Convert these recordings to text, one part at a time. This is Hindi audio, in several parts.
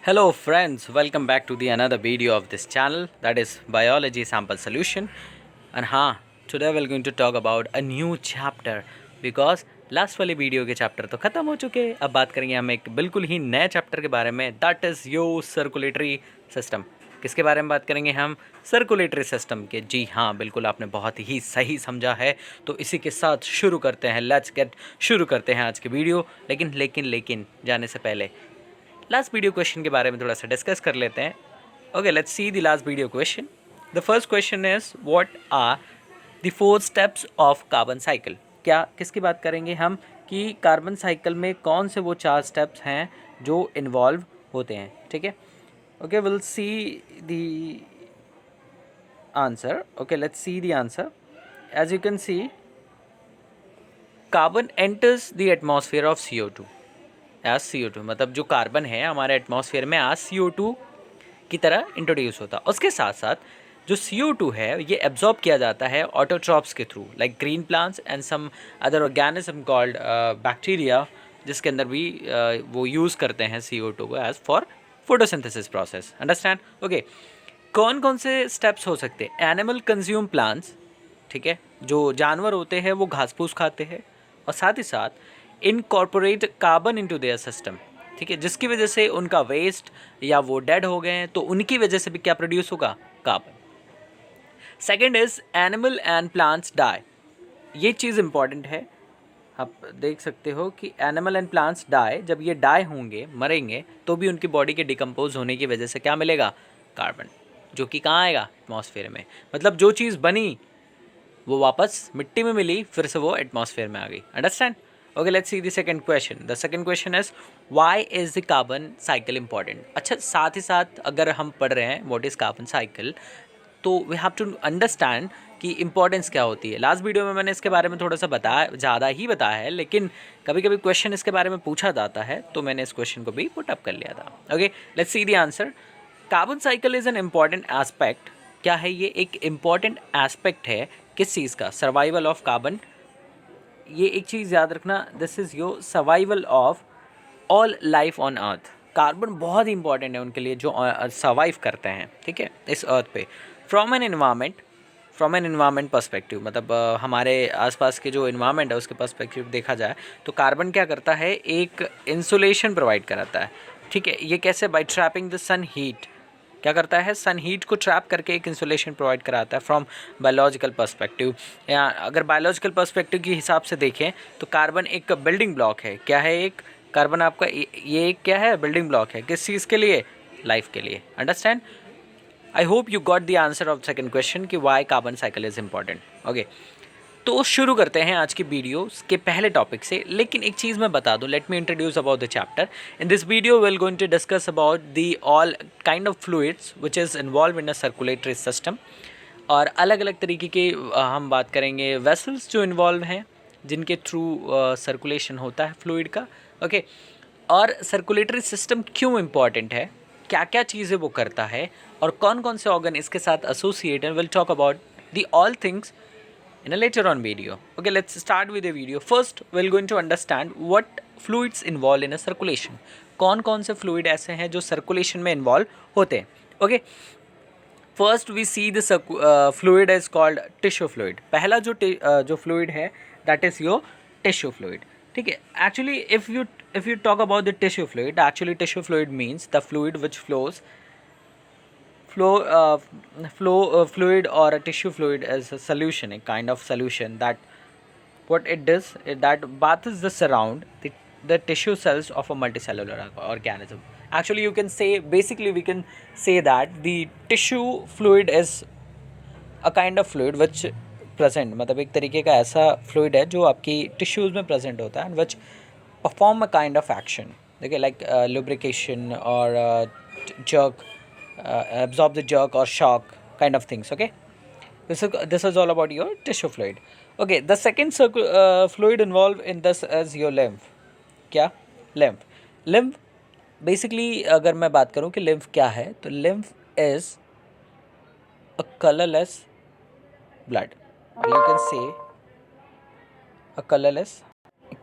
Hello friends, welcome back to the another video of this channel, that is Biology Sample Solution. And हाँ, today we're going to talk about a new chapter because last वाली वीडियो के चैप्टर तो ख़त्म हो चुके हैं। अब बात करेंगे हम एक बिल्कुल ही नए चैप्टर के बारे में, that is your circulatory system. किसके बारे में बात करेंगे हम? सर्कुलेटरी सिस्टम के। जी हाँ, बिल्कुल आपने बहुत ही सही समझा है। तो इसी के साथ शुरू करते हैं, लेट्स गेट शुरू करते हैं आज की वीडियो। लेकिन जाने से पहले लास्ट वीडियो क्वेश्चन के बारे में थोड़ा सा डिस्कस कर लेते हैं। Okay, let's see the last video question. The first question is what are the 4 steps of carbon cycle. क्या किसकी बात करेंगे हम कि कार्बन साइकिल में कौन से वो 4 स्टेप्स हैं जो इन्वॉल्व होते हैं। ठीक है, okay, will see the answer. Okay, let's see the answer. As you can see, carbon enters the atmosphere of CO2 as CO2, मतलब जो कार्बन है हमारे एटमॉस्फेयर में आज CO2 की तरह इंट्रोड्यूस होता है। उसके साथ साथ जो CO2 है ये एब्जॉर्ब किया जाता है ऑटोट्रॉप्स के through, like green plants and some other organism called bacteria, जिसके अंदर भी वो यूज़ करते हैं CO2 को as for photosynthesis process. Understand? Okay, कौन कौन से स्टेप्स हो सकते हैं? एनिमल कंज्यूम प्लांट्स, ठीक है, जो जानवर होते हैं वो घास फूस खाते हैं, और साथ ही साथ incorporate carbon into their system, ठीक है, जिसकी वजह से उनका वेस्ट या वो डेड हो गए हैं तो उनकी वजह से भी क्या प्रोड्यूस होगा? Carbon. Second is animal and plants die. ये चीज़ इंपॉर्टेंट है, आप देख सकते हो कि एनिमल एंड प्लांट्स डाई, जब ये डाई होंगे, मरेंगे, तो भी उनकी बॉडी के डिकम्पोज होने की वजह से क्या मिलेगा? कार्बन, जो कि कहाँ आएगा? एटमॉस्फेयर में। मतलब जो चीज़ बनी वो वापस मिट्टी में मिली, फिर से वो एटमॉस्फेयर में आ गई। Understand? Okay, let's see the second question. The second question is why is the carbon cycle important. अच्छा, साथ ही साथ अगर हम पढ़ रहे हैं व्हाट इज कार्बन साइकिल, तो वी हैव टू अंडरस्टैंड कि इंपॉर्टेंस क्या होती है। लास्ट वीडियो में मैंने इसके बारे में थोड़ा सा बताया, ज़्यादा ही बताया है, लेकिन कभी कभी क्वेश्चन इसके बारे में पूछा जाता है, तो मैंने इस क्वेश्चन को भी पुट अप कर लिया था। Okay, let's see the answer. Carbon cycle is an important aspect. क्या है ये? एक इम्पॉर्टेंट एस्पेक्ट है किस चीज़ का? Survival of carbon. ये एक चीज़ याद रखना, this is your survival of all life on earth. Carbon बहुत ही इंपॉर्टेंट है उनके लिए जो सर्वाइव करते हैं, ठीक है, इस अर्थ पे। फ्रॉम एन इन्वायरमेंट पर्सपेक्टिव, मतलब हमारे आसपास के जो इन्वायरमेंट है उसके पर्सपेक्टिव देखा जाए तो कार्बन क्या करता है? एक इंसुलेशन प्रोवाइड कराता है, ठीक है। ये कैसे? By trapping the sun heat. क्या करता है? सन हीट को ट्रैप करके एक इंसुलेशन प्रोवाइड कराता है फ्रॉम बायोलॉजिकल पर्सपेक्टिव। या अगर बायोलॉजिकल पर्सपेक्टिव के हिसाब से देखें तो कार्बन एक बिल्डिंग ब्लॉक है। क्या है? एक कार्बन आपका ये एक क्या है? बिल्डिंग ब्लॉक है। किस चीज़ के लिए? लाइफ के लिए। Understand? I hope you got the answer of second question कि why carbon cycle is important. Okay, तो शुरू करते हैं आज की वीडियो के पहले टॉपिक से। लेकिन एक चीज़ मैं बता दूं, let me introduce about the chapter. In this video we will going to discuss about the all kind of fluids which is involve in a circulatory system, और अलग अलग तरीके के हम बात करेंगे वेसल्स जो इन्वॉल्व हैं, जिनके थ्रू सर्कुलेशन होता है फ्लूइड का। ओके, और सर्कुलेटरी सिस्टम क्यों इम्पॉर्टेंट है, क्या क्या चीज़ें वो करता है, और कौन कौन से ऑर्गन इसके साथ associate, and will talk about the all things in a later on video. Okay, let's start with the video. First we're going to understand what fluids involved in a circulation. कौन कौन से fluid ऐसे हैं जो circulation में involve होते हैं? Okay, first we see the fluid is called tissue fluid. पहला जो fluid है that is your tissue fluid. ठीक है, actually if you talk about the tissue fluid, actually tissue fluid means the fluid which fluid or a tissue fluid is a solution, a kind of solution that what it does is that bathes the surround the tissue cells of a multicellular organism. Actually you can say, basically we can say that the tissue fluid is a kind of fluid which present, मतलब एक तरीके का ऐसा fluid है जो आपकी tissues में present होता है, and which perform a kind of action, देखिए, like lubrication or jerk, absorb the jerk or shock kind of things. Okay, this is all about your tissue fluid. Okay, the second fluid involved in this is your lymph. क्या? lymph basically अगर मैं बात करूँ कि lymph क्या है, तो lymph is a colorless blood, or you can say a colorless,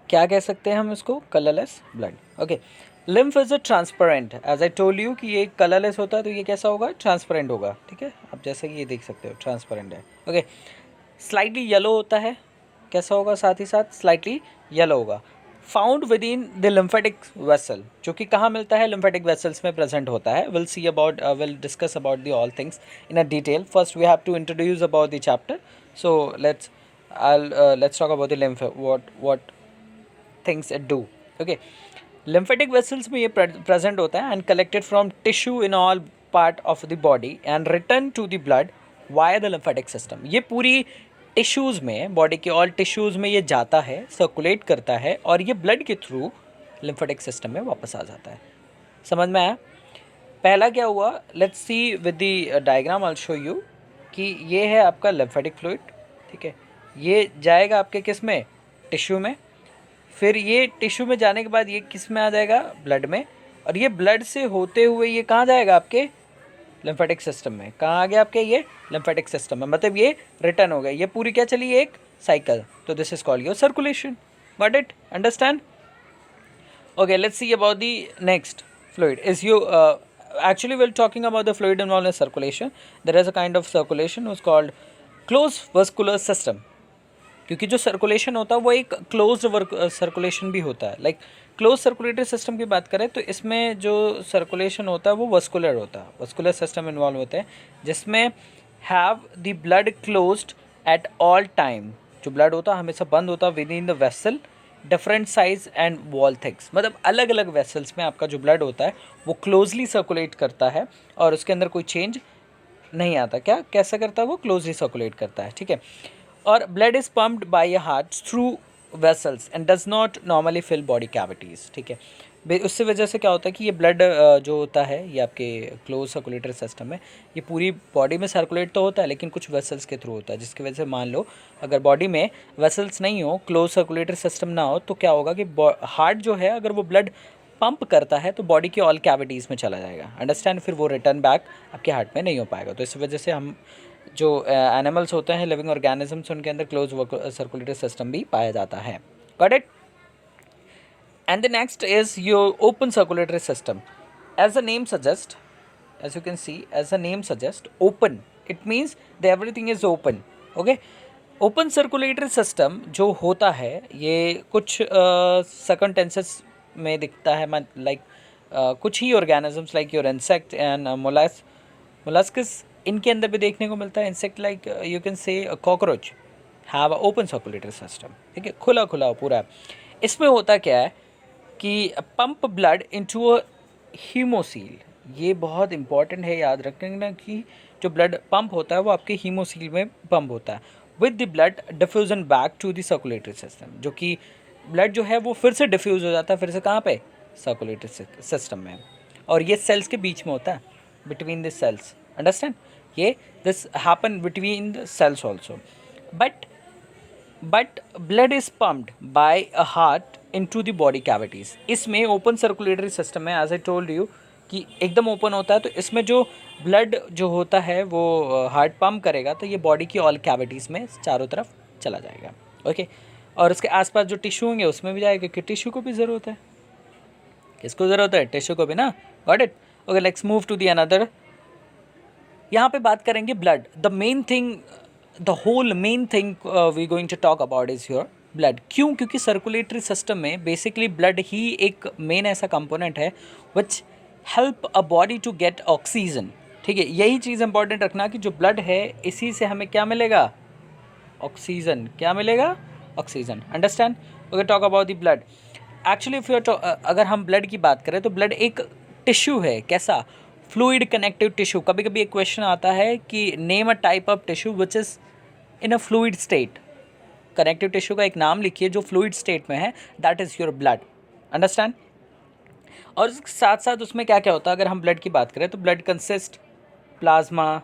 क्या कह सकते हैं हम इसको? Colourless blood. Okay, lymph is a transparent, as I told you कि ये कलरलेस होता है, तो ये कैसा होगा, ट्रांसपेरेंट होगा, ठीक है, आप जैसे कि ये देख सकते हो ट्रांसपेरेंट है, ओके। स्लाइटली येलो होता है, कैसा होगा, साथ ही साथ स्लाइटली येलो होगा। Found with in the lymphatic vessel, जो कि कहाँ मिलता है, लिम्फेटिक वेसल्स में प्रेजेंट होता है। Will see about, will discuss about the all things in a detail. First we have to introduce about the chapter, so let's talk about the lymph, what things it do, okay। lymphatic vessels में ये present होता है and collected from tissue in all part of the body and return to the blood via the lymphatic system। ये पूरी टिश्यूज़ में, बॉडी के ऑल टिश्यूज़ में ये जाता है, सर्कुलेट करता है और ये ब्लड के थ्रू लिम्फेटिक सिस्टम में वापस आ जाता है। समझ में आया? पहला क्या हुआ, let's see with the diagram, I will show you कि ये है आपका लिम्फेटिक फ्लूइड, ठीक है, ये जाएगा आपके किस में, टिश्यू में, फिर ये टिश्यू में जाने के बाद ये किस में आ जाएगा, ब्लड में, और ये ब्लड से होते हुए ये कहाँ जाएगा, आपके लिम्फेटिक सिस्टम में। कहाँ आ गया आपके, ये लिम्फेटिक सिस्टम में, मतलब ये रिटर्न हो गया, ये पूरी क्या चली, एक साइकिल, तो this is called your circulation. Got it, understand? Okay, let's see about the next fluid is you actually we're talking about the fluid involved in circulation. There is a kind of circulation was called closed vascular system, क्योंकि जो सर्कुलेशन होता है वो एक क्लोज्ड सर्कुलेशन भी होता है। लाइक क्लोज सर्कुलेटरी सिस्टम की बात करें तो इसमें जो सर्कुलेशन होता है वो वस्कुलर होता है, वस्कुलर सिस्टम इन्वॉल्व होते हैं, जिसमें have the blood closed at all time. जो ब्लड होता है हमेशा बंद होता है with in the vessel, different size and wall thicks, मतलब अलग अलग वेसल्स में आपका जो ब्लड होता है वो क्लोजली सर्कुलेट करता है और उसके अंदर कोई चेंज नहीं आता। क्या कैसा करता है, वो क्लोजली सर्कुलेट करता है, ठीक है। और blood is pumped by a heart through vessels and does not normally fill body cavities, ठीक है। उससे वजह से क्या होता है कि ये ब्लड जो होता है ये आपके क्लोज सर्कुलेटरी सिस्टम में ये पूरी बॉडी में सर्कुलेट तो होता है लेकिन कुछ वेसल्स के थ्रू होता है, जिसकी वजह से मान लो अगर बॉडी में वेसल्स नहीं हो, क्लोज सर्कुलेटरी सिस्टम ना हो, तो क्या होगा कि हार्ट जो है अगर वो ब्लड पंप करता है तो बॉडी की ऑल कैविटीज़ में चला जाएगा, अंडरस्टैंड, फिर वो रिटर्न बैक आपके हार्ट में नहीं हो पाएगा। तो इस वजह से हम जो एनिमल्स होते हैं, लिविंग ऑर्गेनिजम्स, उनके अंदर क्लोज सर्कुलेटरी सिस्टम भी पाया जाता है। Got it? And the next is your open circulatory system. As the name suggests, as you can see, as the name suggests, open, it means that everything is open, okay। Open circulatory system जो होता है ये कुछ सर्कमस्टेंसेस में दिखता है, लाइक कुछ ही organisms like your insect and molluscs, इनके अंदर भी देखने को मिलता है। Insect like you can say cockroach have a open circulatory system, ठीक है, खुला खुला पूरा। इसमें होता क्या है कि pump blood into a haemocoel, ये बहुत इंपॉर्टेंट है, याद रखना कि जो ब्लड पंप होता है वो आपके हीमोसील में पंप होता है with the blood diffusion back to the circulatory system, जो कि ब्लड जो है वो फिर से डिफ्यूज़ हो जाता है, फिर से कहाँ पे, सर्कुलेटरी सिस्टम में, और ये सेल्स के बीच में होता है, बिटवीन द सेल्स, अंडरस्टैंड, ये this happen between the cells also. But blood is pumped by a heart into the body cavities. इसमें ओपन सर्कुलेटरी सिस्टम में एज आई टोल्ड यू कि एकदम ओपन होता है, तो इसमें जो ब्लड जो होता है वो हार्ट पम्प करेगा तो ये बॉडी की ऑल कैविटीज़ में चारों तरफ चला जाएगा, ओके। और उसके आसपास जो टिश्यू होंगे उसमें भी जाएगा, क्योंकि टिश्यू को भी ज़रूरत है, किसको ज़रूरत है, टिश्यू को भी ना। Got it? Okay, let's move to the another. यहाँ पे बात करेंगे blood, the main thing, the whole main thing we going to talk about is your blood. क्यों? क्योंकि सर्कुलेटरी सिस्टम में बेसिकली ब्लड ही एक मेन ऐसा कंपोनेंट है which help a body to get oxygen, ठीक है। यही चीज़ इंपॉर्टेंट रखना कि जो ब्लड है इसी से हमें क्या मिलेगा, ऑक्सीजन। क्या मिलेगा, oxygen, understand. Okay, talk about the blood. Actually if अगर हम ब्लड की बात करें तो ब्लड एक टिश्यू है, कैसा, फ्लूइड कनेक्टिव टिश्यू। कभी कभी एक क्वेश्चन आता है कि name a type of tissue which is in a fluid state. Connective tissue का एक नाम लिखिए जो फ्लूइड स्टेट में है, that is your blood, understand. और साथ साथ उसमें क्या क्या होता है, अगर हम ब्लड की बात करें तो blood consist plasma,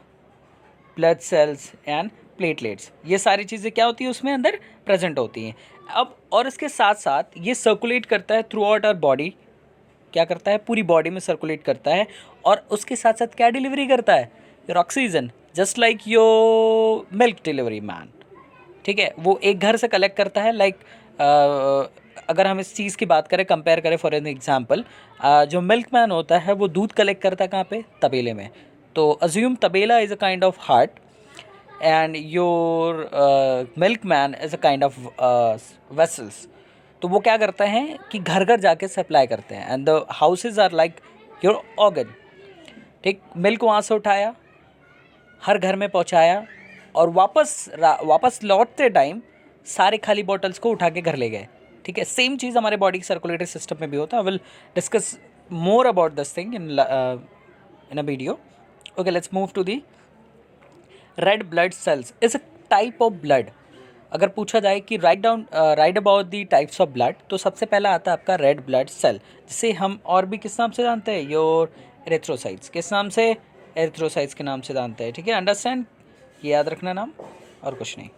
blood cells and platelets, ये सारी चीज़ें क्या होती है उसमें अंदर प्रेजेंट होती हैं। अब और इसके साथ साथ ये सर्कुलेट करता है थ्रू आउट आवर बॉडी, क्या करता है, पूरी बॉडी में सर्कुलेट करता है, और उसके साथ साथ क्या डिलीवरी करता है, your oxygen, just like your milk delivery man, ठीक है। वो एक घर से कलेक्ट करता है, लाइक अगर हम इस चीज़ की बात करें, कंपेयर करें फॉर एन एग्जांपल, जो मिल्कमैन होता है वो दूध कलेक्ट करता है कहाँ पे? तबेले में। तो अज्यूम तबेला is a kind of heart and your milkman is a kind of vessels. तो वो क्या करते हैं कि घर घर जाके सप्लाई करते हैं, and the houses are like your organ. ठीक, मिल्क वहाँ से उठाया, हर घर में पहुँचाया, और वापस लौटते टाइम सारे खाली बॉटल्स को उठा के घर ले गए। ठीक है, सेम चीज़ हमारे बॉडी के सर्कुलेटरी सिस्टम में भी होता है। I will discuss more about this thing in a video. Okay, let's move to the red blood cells is a type of blood. अगर पूछा जाए कि write about the types of blood, तो सबसे पहला आता है आपका रेड ब्लड सेल, जिसे हम और भी किस नाम से जानते हैं? Your erythrocytes. किस नाम से? एरिथ्रोसाइट्स के नाम से जानते हैं। ठीक है, अंडरस्टैंड, ये याद रखना नाम, और कुछ नहीं।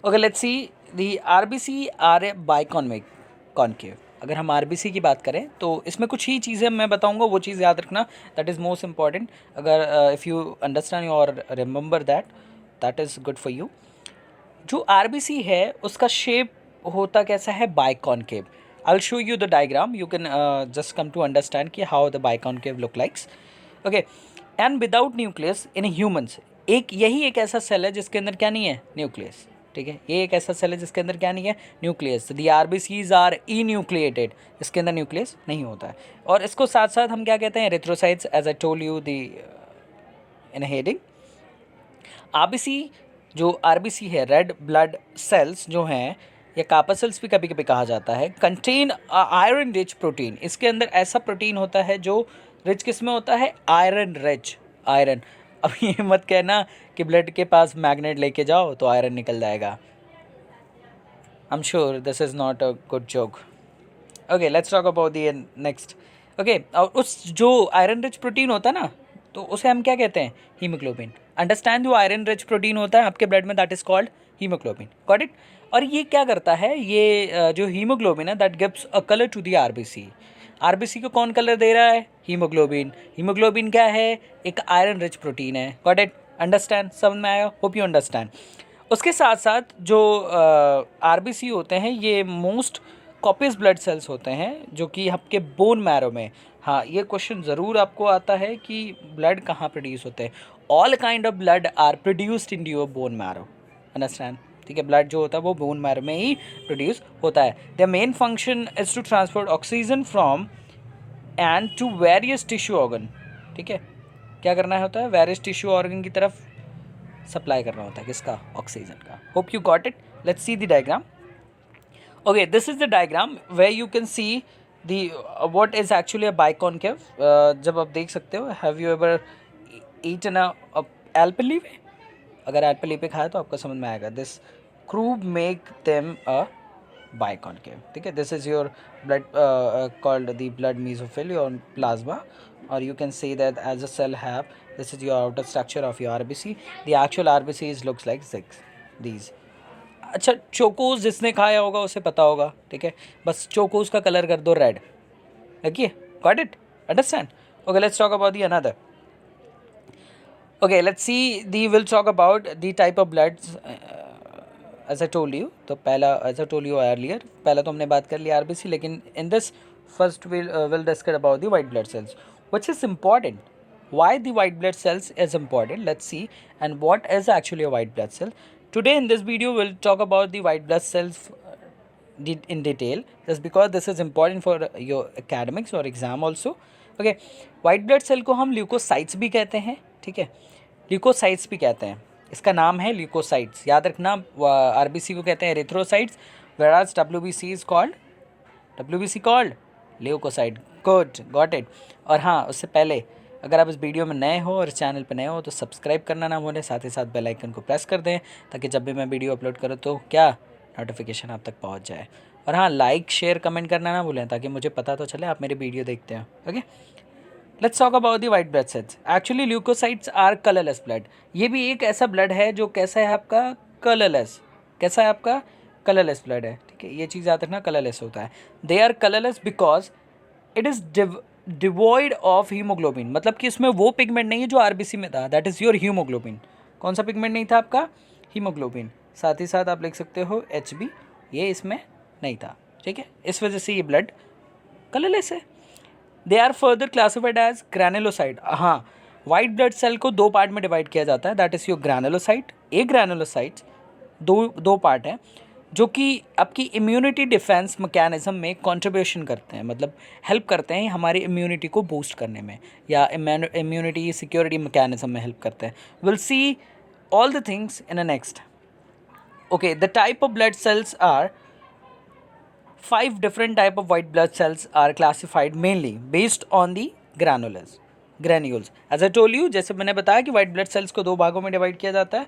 Okay, let's see the RBC are a biconcave. अगर हम आरबीसी की बात करें तो इसमें कुछ ही चीज़ें मैं बताऊंगा, वो चीज़ याद रखना, दैट इज़ मोस्ट इम्पॉर्टेंट। अगर इफ़ यू अंडरस्टैंड और remember that is good for you. जो आरबीसी है उसका शेप होता कैसा है? Biconcave. I will show you the diagram, you can just come to understand कि how the biconcave look likes. Okay, and without nucleus in humans, यही एक ऐसा सेल है जिसके अंदर क्या नहीं है? न्यूक्लियस। ठीक है, ये एक ऐसा सेल है जिसके अंदर क्या नहीं है? न्यूक्लियस। दी आरबीसीज आर इन्यूक्लिएटेड, इसके अंदर न्यूक्लियस नहीं होता है। और इसको साथ साथ हम क्या कहते हैं? Erythrocytes, as I told you the in heading. RBC, जो आरबीसी है, रेड ब्लड सेल्स जो हैं, या कापा सेल्स भी कभी कभी कहा जाता है, कंटेन आयरन रिच प्रोटीन। इसके अंदर ऐसा प्रोटीन होता है जो रिच किस में होता है? Iron rich, iron. अब ये मत कहना कि ब्लड के पास मैग्नेट लेके जाओ तो आयरन निकल जाएगा। I am sure this is not a good joke. Okay, let's talk about the next. Okay, और उस जो आयरन रिच प्रोटीन होता है ना, तो उसे हम क्या कहते हैं? हीमोग्लोबिन। अंडरस्टैंड, जो आयरन रिच प्रोटीन होता है आपके ब्लड में, that is called haemoglobin. Got it? और ये क्या करता है? ये जो हीमोग्लोबिन है, that gives a colour to the RBC. RBC को कौन कलर दे रहा है? हीमोग्लोबिन। हीमोग्लोबिन क्या है? एक आयरन रिच प्रोटीन है। Got it? अंडरस्टैंड? समझ में आया? Hope you understand. उसके साथ साथ जो आरबीसी होते हैं, ये मोस्ट कॉपियस ब्लड सेल्स होते हैं जो कि आपके बोन मैरो में। हाँ, ये क्वेश्चन ज़रूर आपको आता है कि ब्लड कहाँ प्रोड्यूस होते हैं। All kind of blood are produced in your bone marrow. Understand? ठीक है, ब्लड जो होता है वो बोन मैरो में ही प्रोड्यूस होता है। The main function is to transport oxygen from and to various tissue organ. ठीक है, क्या करना होता है? वेरियस टिश्यू ऑर्गन की तरफ सप्लाई करना होता है, किसका? ऑक्सीजन का। Hope you got it. Let's see the diagram. Okay, this is the diagram where you can see the what is actually a biconcave. जब आप देख सकते हो, have you ever eaten a alpalive? अगर alpalive खाया तो आपको समझ में आएगा। This crew make them a biconcave. ठीक है, this is your blood called the blood mesophyll or plasma, or you can say that as a cell have, this is your outer structure of your RBC. The actual RBCs looks like these. अच्छा, चोकोस जिसने खाया होगा उसे पता होगा। ठीक है, बस चोकोस का कलर कर दो रेड। देखिए, got it? Understand? Okay, let's talk about the another. Okay, let's see the will talk about the type of bloods as I told you. तो पहला, as I told you earlier, पहला तो हमने बात कर लिया आरबीसी, लेकिन in this first will discuss about the white blood cells, which is important. Why the white blood cells is important? Let's see, and what is actually a white blood cell. Today in this video we'll talk about the white blood cells in detail, just because this is important for your academics or exam also. Okay, white blood cell को हम ल्यूकोसाइट्स भी कहते हैं। ठीक है, ल्यूकोसाइट्स भी कहते हैं, इसका नाम है ल्यूकोसाइट्स। याद रखना, आरबीसी को कहते हैं erythrocytes, whereas WBC is called leucocyte. Good, got it. और हाँ, उससे पहले अगर आप इस वीडियो में नए हो और इस चैनल पर नए हो तो सब्सक्राइब करना ना भूलें, साथ ही साथ बेल आइकन को प्रेस कर दें ताकि जब भी मैं वीडियो अपलोड करूँ तो क्या नोटिफिकेशन आप तक पहुँच जाए। और हाँ, लाइक शेयर कमेंट करना ना भूलें ताकि मुझे पता तो चले आप मेरी वीडियो देखते हैं। Okay, let's talk about the white blood cells. Actually leucocytes are colourless blood. ये भी एक ऐसा ब्लड है जो कैसा है आपका? कलरलेस। कैसा है आपका? कलरलेस ब्लड है। ठीक है, ये चीज़ याद रखना, कलरलेस होता है। They are colourless because it is devoid of haemoglobin. मतलब कि इसमें वो पिगमेंट नहीं है जो आरबीसी में था, दैट इज़ योर हीमोग्लोबिन। कौन सा पिगमेंट नहीं था आपका? हीमोग्लोबिन। साथ ही साथ आप लिख सकते हो HB, ये इसमें नहीं था। ठीक है, इस वजह से ये ब्लड कलरलेस है। They are further classified as granulocyte. हाँ, वाइट ब्लड सेल को दो पार्ट में डिवाइड किया जाता है, दैट इज़ योर ग्रैनुलोसाइट। एक ग्रैनुलोसाइट दो पार्ट हैं जो कि आपकी इम्यूनिटी डिफेंस मैकेनिज्म में कंट्रीब्यूशन करते हैं, मतलब हेल्प करते हैं हमारी इम्यूनिटी को बूस्ट करने में, या इम्यूनिटी सिक्योरिटी मैकेनिज्म में हेल्प करते हैं। Will see all the things in a next. Okay, the type of blood cells are 5 different type of white blood cells are classified mainly based on the granules. As I told you, जैसे मैंने बताया कि white blood cells को दो भागों में डिवाइड किया जाता है,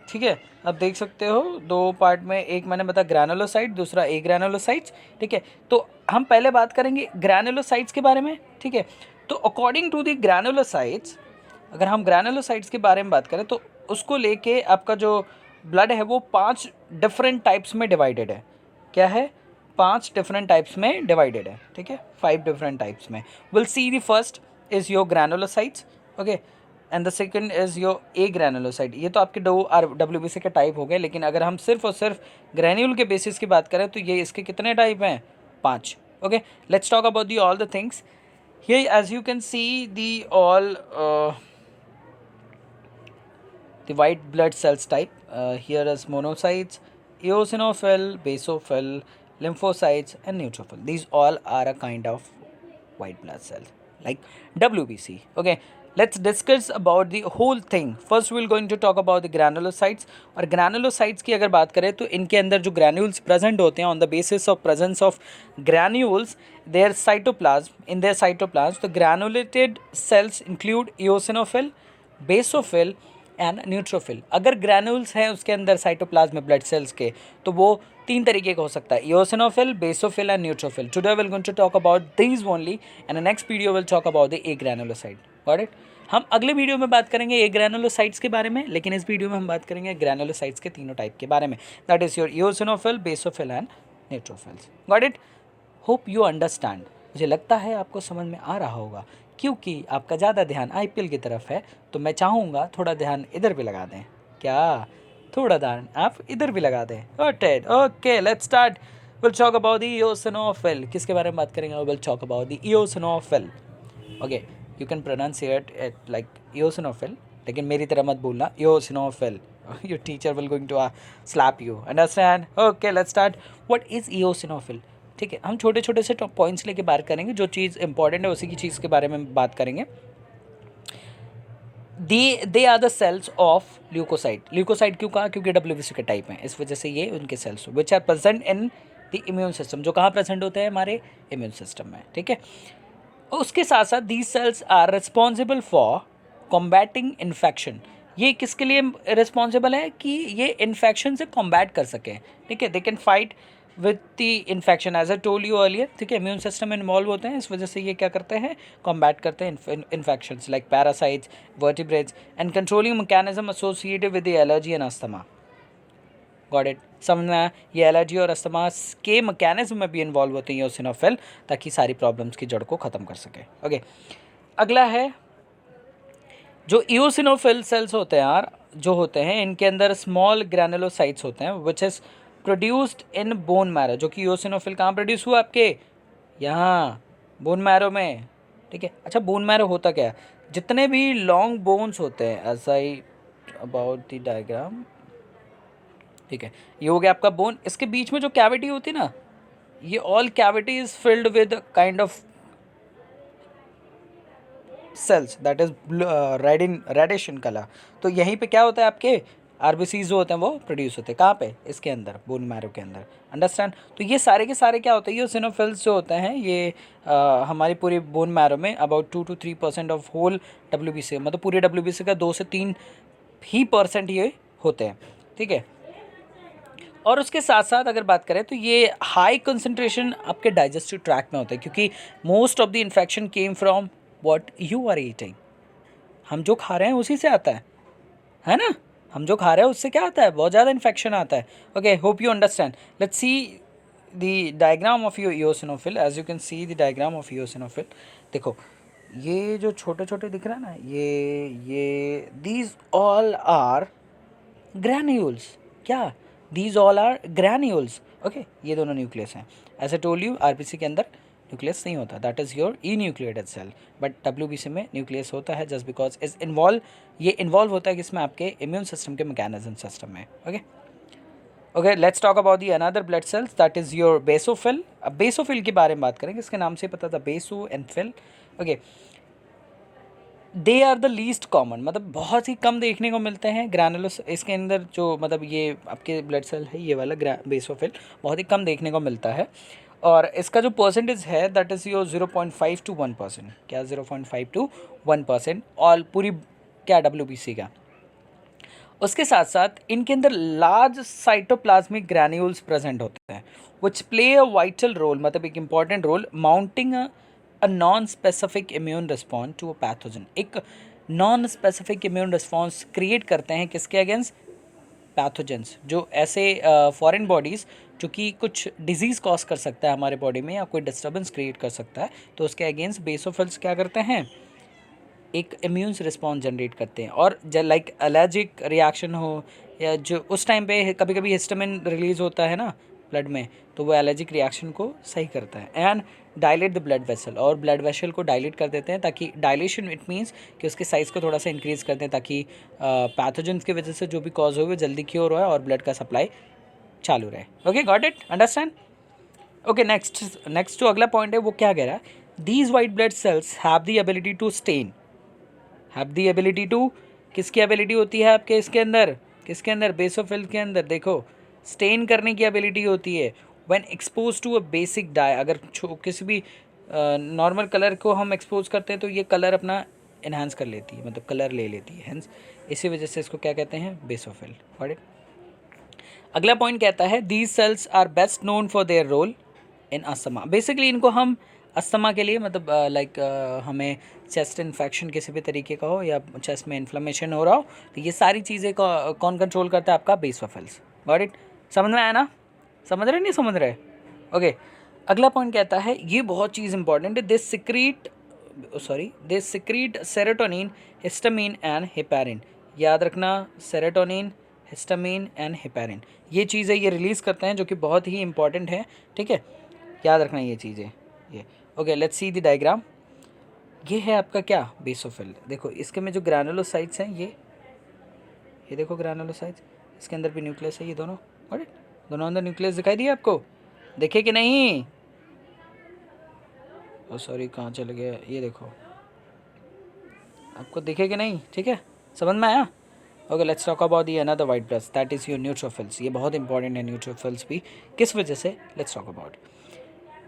ठीक है। अब देख सकते हो दो पार्ट में, एक मैंने बताया ग्रैनुलोसाइट, दूसरा ए ग्रैनुलोसाइट्स, ठीक है। तो हम पहले बात करेंगे ग्रैनुलोसाइट्स के बारे में, ठीक है। तो अकॉर्डिंग टू द ग्रैनुलोसाइट्स, अगर हम ग्रैनुलोसाइट्स के बारे में बात करें तो उसको लेके आपका जो ब्लड है वो 5 डिफरेंट टाइप्स में डिवाइडेड है। क्या है? 5 डिफरेंट टाइप्स में डिवाइडेड है, ठीक है, 5 डिफरेंट टाइप्स में। Will see the first is your granulocytes, okay, and the second is your A granulocyte. ये तो आपके WBC के टाइप हो गए, लेकिन अगर हम सिर्फ और सिर्फ ग्रैन्यूल के बेसिस की बात करें तो ये इसके कितने टाइप हैं? 5। Okay, let's talk about the all the things here. As you can see the all the white blood cells type. Here is monocytes, eosinophil, basophil, lymphocytes and neutrophil. These all are a kind of white blood cells like WBC. Okay, let's discuss about the whole thing. First we're going to talk about the granulocytes. और granulocytes की अगर बात करें तो इनके अंदर जो granules present होते हैं, on the basis of presence of granules, their cytoplasm, in their cytoplasm, the granulated cells include eosinophil, basophil and neutrophil. अगर ग्रैनुल्स हैं उसके अंदर साइटोप्लाज्म में ब्लड सेल्स के, तो वो 3 तरीके का हो सकता है, eosinophil, basophil and neutrophil. Today we will going to talk about these only, and the next video will talk about the agranulocyte. Got it? हम अगले वीडियो में बात करेंगे ए ग्रैनुलोसाइट्स के बारे में, लेकिन इस वीडियो में हम बात करेंगे ग्रैनुलोसाइट्स के तीनों टाइप के बारे में, that is your eosinophil, basophil and neutrophils. Got it? Hope you understand. मुझे लगता है आपको समझ में आ रहा होगा, क्योंकि आपका ज़्यादा ध्यान IPL की तरफ है, तो मैं चाहूँगा थोड़ा ध्यान इधर भी लगा दें। क्या? थोड़ा ध्यान आप इधर भी लगा दें। Okay, let's start. Will talk about the eosinophil. किसके बारे में बात करेंगे? Will talk about the eosinophil. Okay, you can pronunciate it like eosinophil, लेकिन मेरी तरह मत बोलना eosinophil. Your teacher will going to slap you, understand? Okay, let's start. What is eosinophil? ठीक है, हम छोटे छोटे से टॉप पॉइंट्स लेके बात करेंगे, जो चीज़ इंपॉर्टेंट है उसी की चीज़ के बारे में बात करेंगे। They are the cells of leucocyte. Leucocyte क्यों कहा? क्योंकि WBC के टाइप हैं, इस वजह से ये उनके cells which are present in the immune system, जो कहाँ प्रेजेंट होते हैं? हमारे इम्यून सिस्टम में, ठीक है। उसके साथ साथ these cells are responsible for combating infection. ये किसके लिए रिस्पॉन्सिबल है? कि ये इन्फेक्शन से कॉम्बैट कर सकें, ठीक है। They can fight with the infection, as I told you earlier, ठीक है। इम्यून सिस्टम में इन्वॉल्व होते हैं, इस वजह से ये क्या करते हैं? कॉम्बैट करते हैं infections like parasites, vertebrates and controlling mechanism associated with the allergy and asthma. Got it? समझना? ये एलर्जी और अस्थमा के मैकेनिज्म में भी इन्वॉल्व होते हैं इओसिनोफिल, ताकि सारी प्रॉब्लम्स की जड़ को ख़त्म कर सके। ओके, अगला है जो इओसिनोफिल सेल्स होते हैं यार, जो होते हैं इनके अंदर स्मॉल ग्रैनुलोसाइट्स होते हैं which is produced in bone marrow. जो कि इओसिनोफिल कहाँ प्रोड्यूस हुआ? आपके यहाँ बोन मैरो में, ठीक है। अच्छा, बोन मैरो होता क्या है? जितने भी लॉन्ग बोन्स होते हैं, as I about the diagram, ठीक है, ये हो गया आपका बोन। इसके बीच में जो कैविटी होती है ना, ये all cavity is filled with kind of cells that is reddish in colour. तो यहीं पे क्या होता है? आपके RBCs जो होते हैं वो प्रोड्यूस होते हैं। कहाँ पे? इसके अंदर, बोन मैरो के अंदर। अंडरस्टैंड? तो ये सारे के सारे क्या होते हैं? इओसिनोफिल्स जो होते हैं ये हमारी पूरी बोन मैरो में about 2 to 3% of whole WBC, मतलब पूरे WBC का 2 से 3 ही % ये होते हैं, ठीक है। और उसके साथ साथ अगर बात करें तो ये हाई कंसंट्रेशन आपके डाइजेस्टिव ट्रैक्ट में होता है, क्योंकि most of the infection came from what you are eating. हम जो खा रहे हैं उसी से आता है ना? हम जो खा रहे हैं उससे क्या आता है? बहुत ज़्यादा इन्फेक्शन आता है। Okay, hope you understand. Let's see the diagram of your eosinophil. As you can see the diagram of eosinophil. देखो, ये जो छोटे छोटे दिख रहा है ना, ये दीज ऑल आर ग्रैन्यूल्स। क्या? These all are granules. Okay, ये दोनों न्यूक्लियस हैं। As I told you, RBC के अंदर न्यूक्लियस नहीं होता, that is your enucleated cell, but WBC में न्यूक्लियस होता है, जस्ट बिकॉज इज इन्वॉल्व, ये इन्वॉल्व होता है किसमें, आपके इम्यून सिस्टम के मैकेनिज्म सिस्टम में। Okay okay, let's talk about the another blood cells, that is your basophil. अब बेसोफिल के बारे में बात करेंगे, इसके नाम से पता था, baso and phil. Okay, they are the least common, मतलब बहुत ही कम देखने को मिलते हैं ग्रैनुलस इसके अंदर, जो मतलब ये आपके ब्लड सेल है, ये वाला बेसोफिल बहुत ही कम देखने को मिलता है। और इसका जो परसेंटेज है दैट इज़ योर 0.5 to 1%, क्या 0.5 to 1% ऑल पूरी क्या डब्ल्यूबीसी का। उसके साथ साथ इनके अंदर लार्ज साइटोप्लाज्मिक ग्रैन्यूल्स प्रेजेंट होते हैं which play a vital role, मतलब एक important role mounting a non specific immune response to a pathogen. एक non specific immune response create करते हैं किसके अगेंस्ट, पैथोजेंस, जो ऐसे फॉरेन बॉडीज़ जो कि कुछ डिजीज़ कॉज कर सकता है हमारे बॉडी में या कोई डिस्टर्बेंस क्रिएट कर सकता है, तो उसके अगेंस्ट बेसोफिल्स क्या करते हैं, एक इम्यून रिस्पॉन्स जनरेट करते हैं। और लाइक एलर्जिक रिएक्शन हो, या जो उस टाइम पे कभी कभी हिस्टामिन रिलीज होता है ना ब्लड में, तो वो एलर्जिक रिएक्शन को सही करता है। And dilate the blood vessel, और ब्लड वेसल को डायलेट कर देते हैं, ताकि डायलेशन इट मीन्स कि उसके साइज़ को थोड़ा सा इंक्रीज़ करते हैं, ताकि पैथोजेंस की वजह से जो भी कॉज हो वो जल्दी क्योर हो और ब्लड का सप्लाई चालू रहे। Okay, got it, understand. Okay, next जो अगला पॉइंट है वो क्या कह रहा है, these white blood cells have the ability to stain, have the ability to, किसकी एबिलिटी होती है आपके इसके अंदर, किसके अंदर, बेसोफिल के अंदर, देखो स्टेन करने की एबिलिटी होती है when expose to a basic dye. अगर किसी भी नॉर्मल कलर को हम एक्सपोज करते हैं तो ये कलर अपना इन्हांस कर लेती है, मतलब कलर ले लेती है, हेंस इसी वजह से इसको क्या कहते हैं, बेसोफिल। Got it. अगला पॉइंट कहता है these cells are best known for their role in asthma. Basically इनको हम अस्थमा के लिए, मतलब लाइक हमें चेस्ट इन्फेक्शन किसी भी तरीके का हो या चेस्ट में इन्फ्लेमेशन हो रहा हो, तो ये सारी चीज़ें कौन कंट्रोल करता है, आपका बेसोफिल्स। गॉट इट, समझ में आया ना, समझ रहे नहीं समझ रहे। ओके, अगला पॉइंट कहता है, ये बहुत चीज़ इंपॉर्टेंट है, they secrete serotonin, histamine and heparin. याद रखना, सेरोटोनिन, हिस्टामिन एंड हेपेरिन, ये चीज़ें ये रिलीज़ करते हैं, जो कि बहुत ही इंपॉर्टेंट है, ठीक है, याद रखना ये चीज़ें ये। Okay, let's see the diagram. ये है आपका क्या, बेसोफिल। देखो इसके में जो ग्रैनुलोसाइट्स हैं, ये देखो ग्रैनुलोसाइट्स, इसके अंदर भी न्यूक्लियस है, ये दोनों, और दोनों अंदर न्यूक्लियस दिखाई दिया आपको, देखे कि नहीं, ओ सॉरी कहाँ चले गया, ये देखो आपको दिखे कि नहीं, ठीक है, समझ में आया। Okay, let's talk about the another white blood that is your neutrophils. ये बहुत इंपॉर्टेंट है न्यूट्रोफिल्स भी, किस वजह से, let's talk about.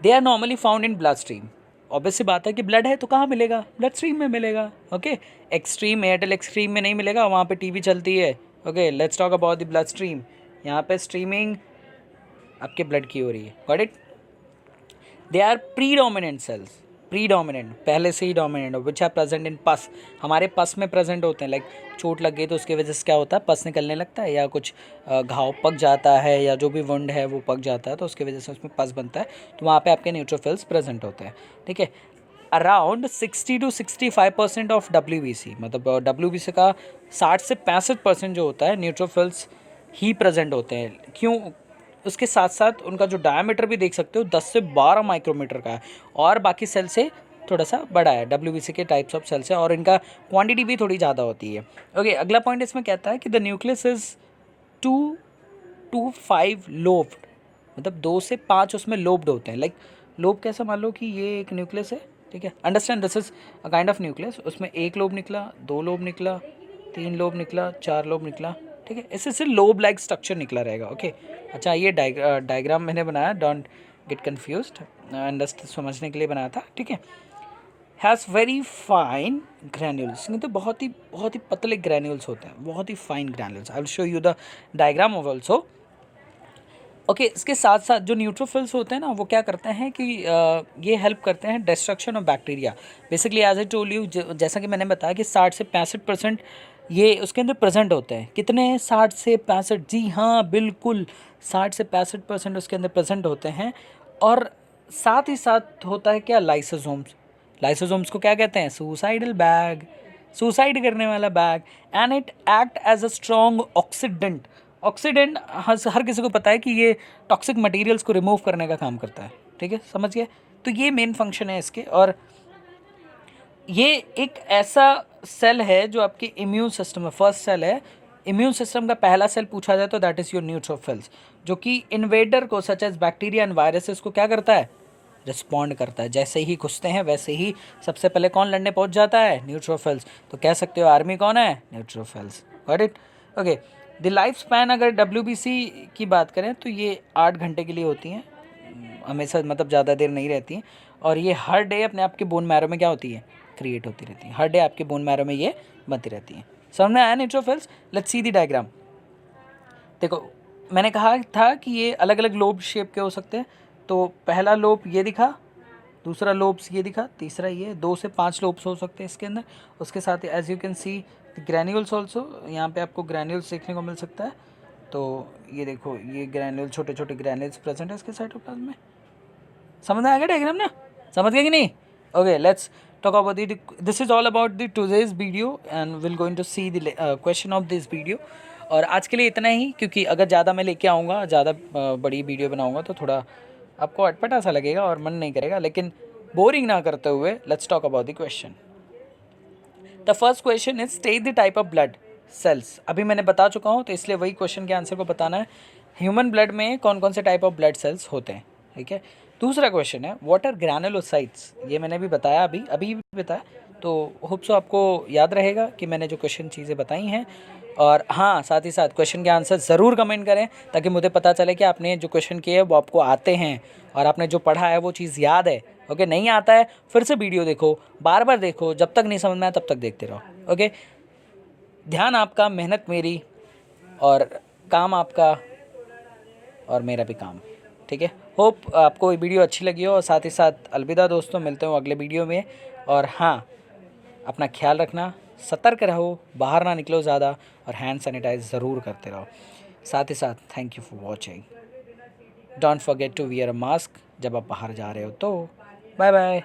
They are normally found in blood stream. Obvious सी बात है कि ब्लड है तो कहाँ मिलेगा, ब्लड स्ट्रीम में मिलेगा। ओके, एक्सट्रीम, एयरटेल एक्सट्रीम में नहीं मिलेगा, वहाँ पे टीवी चलती है। Okay, let's talk about the blood stream. यहाँ पे स्ट्रीमिंग आपके ब्लड की हो रही है। Got it. They are predominant cells, predominant पहले से ही डोमिनेंट हो, विच आर प्रेजेंट इन पस, हमारे पस में प्रेजेंट होते हैं। लाइक चोट लग गई तो उसकी वजह से क्या होता है, पस निकलने लगता है, या कुछ घाव पक जाता है, या जो भी वुंड है वो पक जाता है, तो उसकी वजह से उसमें पस बनता है, तो वहाँ पे आपके न्यूट्रोफिल्स प्रेजेंट होते हैं, ठीक है। अराउंड 60 to 65% ऑफ डब्ल्यूबीसी, मतलब डब्ल्यूबीसी का 60 से 65% जो होता है न्यूट्रोफिल्स ही प्रेजेंट होते हैं। क्यों, उसके साथ साथ उनका जो डायमीटर भी देख सकते हो 10 से 12 माइक्रोमीटर का है, और बाकी सेल से थोड़ा सा बड़ा है, डब्ल्यूबीसी के टाइप्स ऑफ सेल से, और इनका क्वांटिटी भी थोड़ी ज़्यादा होती है। ओके, अगला पॉइंट इसमें कहता है कि the nucleus is 2 to 5 lobed, मतलब 2 से 5 उसमें लोब्ड होते हैं। लाइक लोब कैसा, मान लो कि ये एक न्यूक्लियस है, ठीक है, understand, this is a kind of nucleus, उसमें 1 लोब निकला, 2 लोब निकला, 3 लोब निकला, 4 लोब निकला, ठीक है, इससे से लोब लाइक स्ट्रक्चर निकला रहेगा। ओके, अच्छा ये डायग्राम मैंने बनाया, डोंट गेट कन्फ्यूज्ड, अंडरस्टैंड, समझने के लिए बनाया था, ठीक है। हैज़ वेरी फाइन ग्रैन्यूल्स, तो बहुत ही पतले ग्रैन्यूल्स होते हैं, बहुत ही fine granules. I will show you the diagram of also. Okay, इसके साथ साथ जो न्यूट्रोफिल्स होते हैं ना, वो क्या करते हैं कि ये हेल्प करते हैं destruction of bacteria. Basically as I told you, जैसा कि मैंने बताया कि 60 से 65% ये उसके अंदर प्रेजेंट होते हैं। कितने, 60 से 65, जी हाँ बिल्कुल, 60 से 65% उसके अंदर प्रेजेंट होते हैं। और साथ ही साथ होता है क्या, लाइसोसोम्स। लाइसोसोम्स को क्या कहते हैं, सुसाइडल बैग, सुसाइड करने वाला bag. And it act as a strong oxidant, oxidant हर किसी को पता है कि ये टॉक्सिक मटेरियल्स को रिमूव करने का काम करता है, ठीक है, समझ गए। तो ये मेन फंक्शन है इसके। और ये एक ऐसा सेल है जो आपके इम्यून सिस्टम में फर्स्ट सेल है। इम्यून सिस्टम का पहला सेल पूछा जाए तो दैट इज़ योर न्यूट्रोफिल्स, जो कि इन्वेडर को such as bacteria and viruses को क्या करता है, रिस्पॉन्ड करता है। जैसे ही घुसते हैं वैसे ही सबसे पहले कौन लड़ने पहुंच जाता है, न्यूट्रोफिल्स। तो कह सकते हो आर्मी कौन है, neutrophils. Got it, okay. The life span अगर WBC की बात करें तो ये 8 घंटे के लिए होती हैं, हमेशा मतलब ज़्यादा देर नहीं रहती हैं। और ये हर डे अपने आपके बोन मैरो में क्या होती है, क्रिएट होती रहती है। हर डे आपके बोन मैरो में ये बनती रहती हैं। समझ में आया neutrophils? Let's see the diagram. देखो मैंने कहा था कि ये अलग अलग लोब शेप के हो सकते हैं। तो पहला लोब ये दिखा, दूसरा लोब्स ये दिखा, तीसरा ये, 2 से 5 लोब्स हो सकते हैं इसके अंदर। उसके साथ as you can see granules also, यहाँ पे आपको ग्रैन्यूल्स देखने को मिल सकता है। तो ये देखो ये ग्रैन्यूल, छोटे छोटे ग्रैन्यूल्स प्रेजेंट है इसके साइटोप्लाज्म में। समझ में आ गया डायग्राम ना, समझ गया कि नहीं? Okay, let's talk about this is all about the today's video and we'll going to see the question of this video। और आज के लिए इतना ही, क्योंकि अगर ज़्यादा मैं लेके आऊँगा, ज़्यादा बड़ी वीडियो बनाऊँगा तो थोड़ा आपको अटपटा सा लगेगा और मन नहीं करेगा। लेकिन बोरिंग ना करते हुए let's talk about the question. The first question is state the type of blood sales. अभी मैंने बता चुका हूँ तो इसलिए वही क्वेश्चन के आंसर को बताना है। ह्यूमन ब्लड में कौन कौन से टाइप ऑफ ब्लड सेल्स होते हैं, ठीक है। दूसरा क्वेश्चन है व्हाट आर ग्रैनुलोसाइट्स। ये मैंने भी बताया, अभी भी बताया, तो होप सो आपको याद रहेगा कि मैंने जो क्वेश्चन चीज़ें बताई हैं। और हाँ, साथ ही साथ क्वेश्चन के आंसर ज़रूर कमेंट करें ताकि मुझे पता चले कि आपने जो क्वेश्चन किए वो आपको आते हैं और आपने जो पढ़ा है वो चीज़ याद है। ओके, नहीं आता है फिर से वीडियो देखो, बार बार देखो, जब तक नहीं समझ में आए तब तक देखते रहो। ओके, ध्यान आपका, मेहनत मेरी, और काम आपका और मेरा भी काम, ठीक है। होप आपको ये वीडियो अच्छी लगी हो। और साथ ही साथ अलविदा दोस्तों, मिलते हो अगले वीडियो में। और हाँ, अपना ख्याल रखना, सतर्क रहो, बाहर ना निकलो ज़्यादा, और हैंड सैनिटाइज ज़रूर करते रहो। साथ ही साथ thank you for watching. Don't forget to wear a mask जब आप बाहर जा रहे हो तो। Bye bye.